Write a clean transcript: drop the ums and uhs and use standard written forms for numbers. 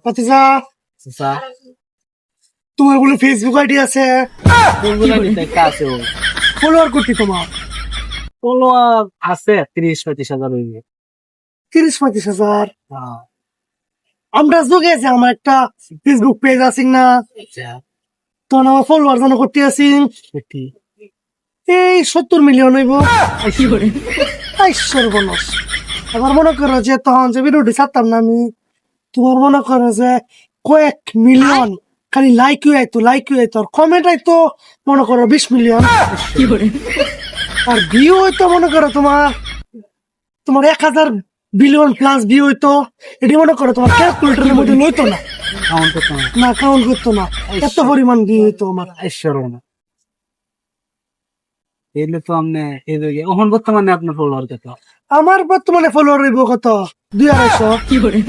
ভাতিজা চাচা তোমার বলে ফেসবুক আইডি আছে? আছে ফলোয়ার করতে তোমার ফলোয়ার আছে 30-35 হাজার হইবে। 30-35 হাজার। আমরা যোগে আছে, আমার একটা ফেসবুক পেজ আছে না, তখন আমার ফলোয়ার জানো করতে আছি এই 70 মিলিয়ন হইব। সর্বনাশ। এবার মনে করো যে তখন যে ভিডিওটি ছাড়তাম না আমি, তোমার মনে করো যে কয়েক মিলিয়ন খালি লাইক আইতো আর কমেন্ট আইতো মনে করো 20 মিলিয়ন, আর ভিউ হইতো মনে করো তোমার 1000 বিলিয়ন প্লাস ভিউ হইতো। এটি মনে করো তোমার ক্যালকুলেটরের মধ্যে লইতো না, কাউন্ট করতে না। না কাউন্ট করতো না, এত পরিমাণ ভিউ হইতো আমার। না এলে তো আপনি এই জায়গায় এখন বর্তমানে আপনার ফলোয়ার কত? আমার বর্তমানে ফলোয়ার হইব কত 200-250।